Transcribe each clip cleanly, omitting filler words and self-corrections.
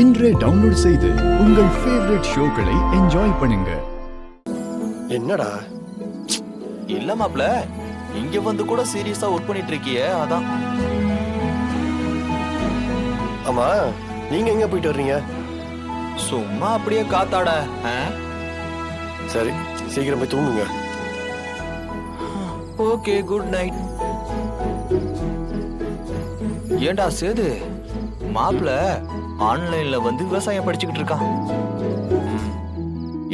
இன்றே டவுன்லோட் செய்து உங்கள் ஃபேவரட் ஷோக்களை என்ஜாய் பண்ணுங்க. என்னடா? இல்ல மாப்ள, இங்க வந்து கூட சீரியஸா ஒர்க் பண்ணிட்டு இருக்கியே, அதான். ஆமா, நீங்க எங்க போயிட்டு வர்றீங்க? சும்மா அப்படியே காத்தாட. சரி, சீக்கிரம் போய் தூங்குங்க. Okay, good night. ஏண்டா சேது, மாப்ள ஆன்லைன்ல வந்து விவசாயம் படிச்சுக்கிட்டு இருக்கான்.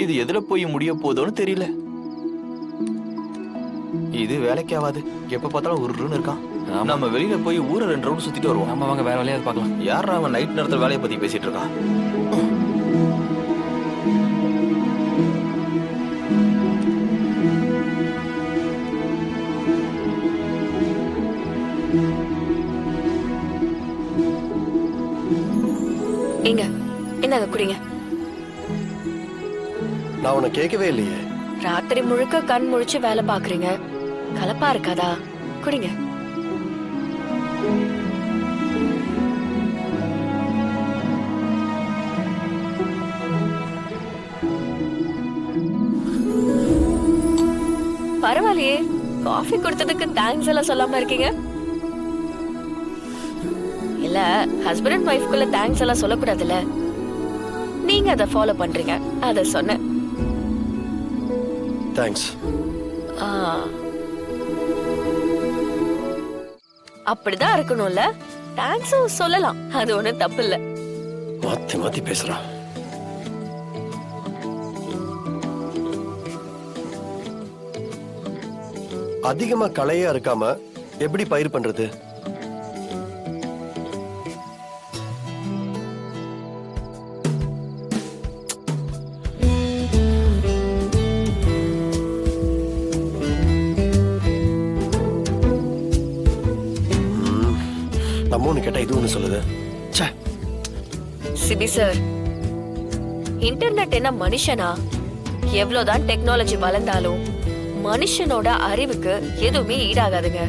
இது எதுல போய் முடிய போதோன்னு தெரியல. இது வேலைக்கு ஆகாது. எப்ப பார்த்தாலும் உருன்னு இருக்கான். நம்ம வெளியில போய் ஊரை 2 ரவுண்ட் சுத்திட்டு வருவோம். நம்ம வாங்க வேற வேலையாவது பார்க்கலாம். யாரா அவன் நைட் நேரத்துல வேலையை பத்தி பேசிட்டு இருக்கான்? எங்க என்னங்க குடிங்க. நான் உன்னை கேட்கவே இல்லையே. ராத்திரி முழுக்க கண் முழிச்சு வேலை பாக்குறீங்க, கலப்பா இருக்காதா? குடிங்க. பரவாயில்லையே, காஃபி கொடுத்ததுக்கு தேங்க்ஸ் எல்லாம் சொல்லாம இருக்கீங்க. இல்ல, ஹஸ்பண்ட் அண்ட் ஒய்ஃப்குள்ள தேங்க்ஸ் எல்லாம் சொல்லக்கூடாதுல்ல. நீங்க அதை ஃபாலோ பண்றீங்க, அத சொன்னேன். தேங்க்ஸ். அப்படிதான் இருக்கணும்ல. தேங்க்ஸும் சொல்லலாம், அது ஒண்ணும் தப்பு இல்ல. மாத்தி மாத்தி பேசுறான். அதிகமா களையா இருக்காம எப்படி பயிர் பண்றது? நம்ம ஒண்ணு கேட்டா இது ஒண்ணு சொல்லுது. சிபி சார், இன்டர்நெட் என்ன மனுஷனா? எவ்வளவுதான் டெக்னாலஜி வளர்ந்தாலும் மனுஷனோட அறிவுக்கு எதுவுமே ஈடாகாதுங்க.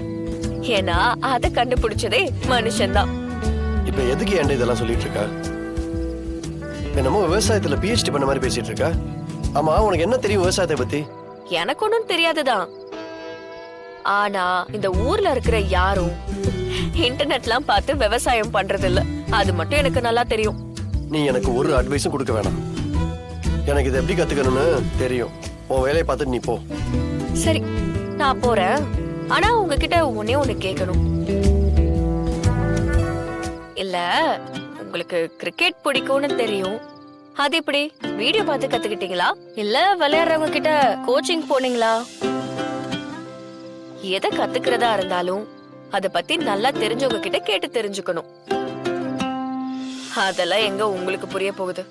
ஏன்னா அதை கண்டுபிடிச்சதே மனுஷன்தான். இப்ப எதுக்கு ஏன்டா இதெல்லாம் சொல்லிட்டு இருக்க? என்னமோ விவசாயத்துல PhD பண்ண மாதிரி பேசிட்டு இருக்க. ஆமா, உனக்கு என்ன தெரியும் விவசாயத்தை பத்தி? எனக்கு ஒன்னும் தெரியாதுதான். ஆனா இந்த ஊர்ல இருக்கிற யாரும் இன்டர்நெட்லாம் பார்த்து விவசாயம் பண்றது இல்ல. அது மட்டும் எனக்கு நல்லா தெரியும். நீ எனக்கு ஒரு அட்வைஸும் கொடுக்க வேணாம். எனக்கு இதை எப்படி கத்துக்கணும்னு தெரியும். உன் வேலையை பார்த்துட்டு நீ போ. சரி, நான் போறேன். ஆனா உங்ககிட்ட ஒன்னே ஒண்ணு கேட்கணும். இல்ல, உங்களுக்கு கிரிக்கெட் பிடிக்கும்னு தெரியும். அது எப்படி வீடியோ பார்த்து கத்துக்கிட்டீங்களா, இல்ல விளையாடுறவங்க கிட்ட கோச்சிங் போனீங்களா? எதை கத்துக்கிறதா இருந்தாலும் அத பத்தி நல்லா தெரிஞ்சவங்க கிட்ட கேட்டு தெரிஞ்சுக்கணும். அதெல்லாம் எங்க உங்களுக்கு புரிய போகுது?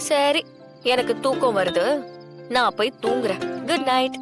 சரி, எனக்கு தூக்கம் வருது, நான் போய் தூங்குறேன். Good night.